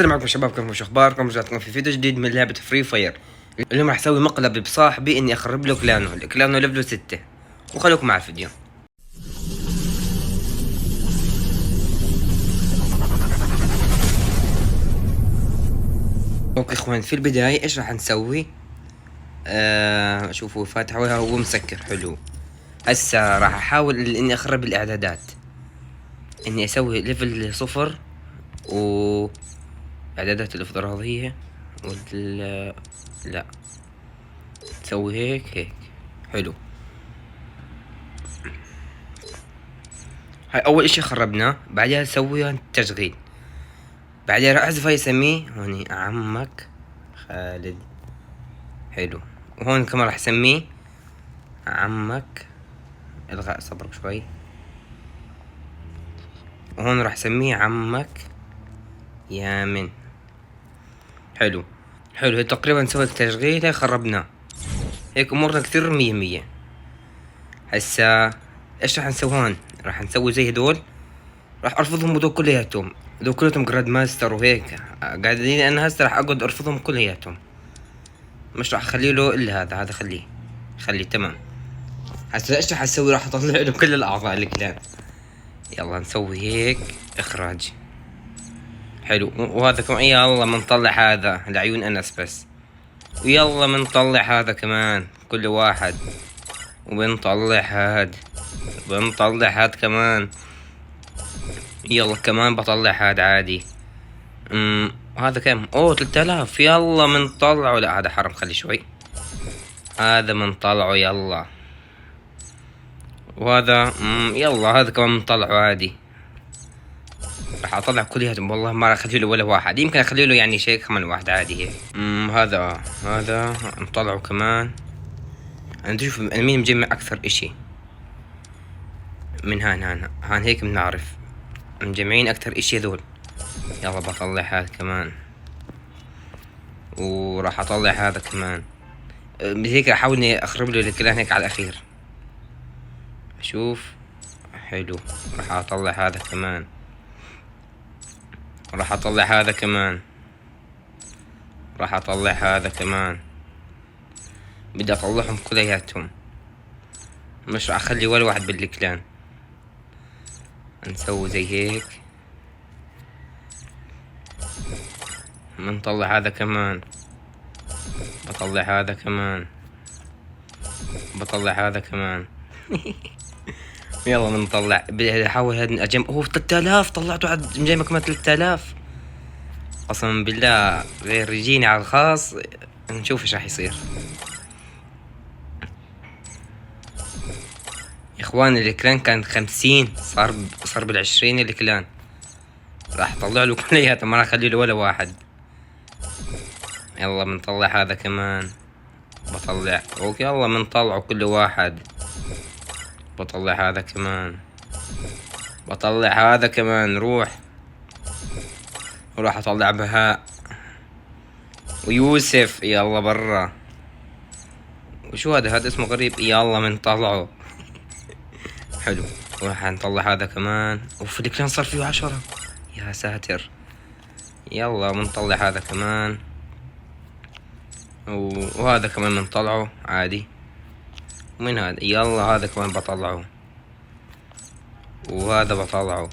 السلام عليكم شباب، كيفكم؟ شو اخباركم؟ رجعت لكم في فيديو جديد من لعبة فري فاير. اليوم راح اسوي مقلب بصاحبي اني اخرب له كلانه، الكلانه ليفله 6. وخلوكم مع الفيديو. اوكي اخوان، في البداية ايش راح نسوي؟ شوفوا فاتح هو مسكر حلو. هسا راح احاول اني اخرب الاعدادات، اني اسوي ليفل 0 و اعدادات الافتراضية لا، تسوي هيك حلو. هاي اول اشي خربناه، بعدها نسوي تشغيل، بعدها راح احذف هاي اسميه هوني عمك خالد حلو. وهون كمان راح اسميه عمك الغاء، صبرك شوي. وهون راح اسميه عمك يامن حلو. هي تقريبا سويت تشغيل، هيك خربناه، هيك امورنا كثير 100. هسا ايش راح نسوي هون؟ راح نسوي زي هدول، راح ارفضهم هدول كلياتهم، هدول كلهم جراد ماستر وهيك قاعدين. انا هسه راح اقعد ارفضهم كلياتهم، مش راح اخلي له الا هذا خليه تمام. هسه ايش راح اسوي؟ راح اطلع له كل الاعضاء الكلان. يلا نسوي هيك اخراج حلو. وهذا كمان يلا بنطلع هذا لعيون انس بس، ويلا بنطلع هذا كمان كل واحد، وبنطلع هاد كمان. يلا كمان بطلع هاد عادي. هذا كم؟ اوه 3000. يلا بنطلعه، لا هذا حرام، خلي شوي. هذا بنطلعه يلا. وهذا يلا هذا كمان بنطلعه عادي. راح اطلع كلياتهم والله، ما راح اخلي له ولا واحد، يمكن اخلي له يعني شيء كمان واحد عادي هيك. هذا نطلعه كمان. انا نشوف مين مجمع اكثر اشي من هان هيك بنعرف مجمعين اكثر اشي هذول. يلا بطلع هذا كمان، وراح اطلع هذا كمان. هيك احاول اني اخرب له الكلان هيك على الاخير. شوف حلو. راح اطلع هذا كمان، راح اطلع هذا كمان، راح اطلع هذا كمان. بدي اطلعهم كلياتهم، مش راح اخلي ولا واحد بالكلان. نسوي زي هيك، بنطلع هذا كمان، بطلع هذا كمان، بطلع هذا كمان. يلا بنطلع، بدي احاول هذا اجمع. اوه 3000 طلعته عاد مجمع كمان 3000. قسما بالله غير يجيني على الخاص، نشوف ايش راح يصير. يا اخوان الكلان كان 50، صار بال20 الكلان. راح اطلع له كلياته، ما راح اخلي له ولا واحد. يلا بنطلع هذا كمان، بطلع اوكي. يلا بنطلعه كل واحد، بطلع هذا كمان، بطلع هذا كمان. روح، وراح اطلع بهاء ويوسف. يلا برا. وشو هذا اسمه غريب. يلا بنطلعه. حلو. وراح نطلع هذا كمان. اوف الكلان صار فيه 10، يا ساتر. يلا بنطلع هذا كمان، وهذا كمان بنطلعه عادي. ومن هذا يلا هذا كمان بطلعه، وهذا بطلعه،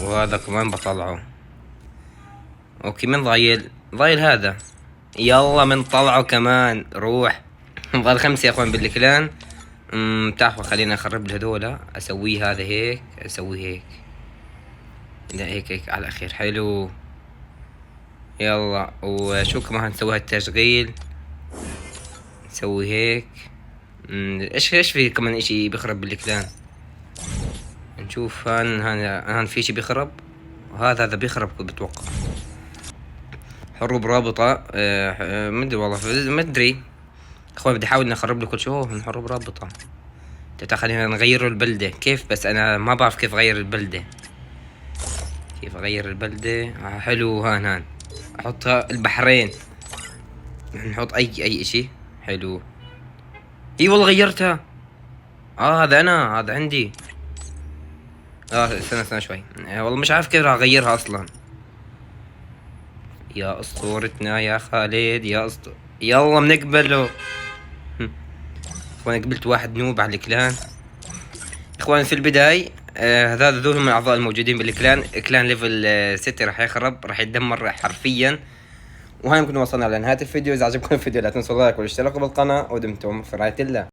وهذا كمان بطلعه. اوكي من ضايل هذا. يلا بنطلعه كمان. روح. ضل 5 يا اخوان بالكلان. تعرفوا خلينا اخرب الهدول، اسويه هذا هيك، اسوي هيك، لا هيك على الاخير حلو. يلا وشو كمان نسوي التشغيل، نسوي هيك. ايش في كمان اشي بيخرب بالكلان؟ نشوف هان في اشي بيخرب. هذا بيخرب بتوقع. حروب رابطة. ما ادري والله، ما ادري. اخوي بدي احاول نخرب له كل شيء من حروب رابطة. خلينا نغير البلدة كيف؟ بس انا ما بعرف كيف اغير البلدة. كيف اغير البلدة؟ حلو. هان احط البحرين، نحط اي اشي حلو. اي والله غيرتها. هذا عندي. استنى شوي. والله مش عارف كيف راح اغيرها اصلا. يا اسطورتنا يا خالد يا يلا بنقبله. اخوان قبلت واحد نوب على الكلان. اخوان في البداية هذول هم الاعضاء الموجودين بالكلان. كلان ليفل 6 راح يخرب، راح يتدمر حرفيا. وهاي يمكن وصلنا لنهاية الفيديو. اذا عجبكم الفيديو لا تنسوا اللايك والاشتراك بالقناة، ودمتم في رعاية الله.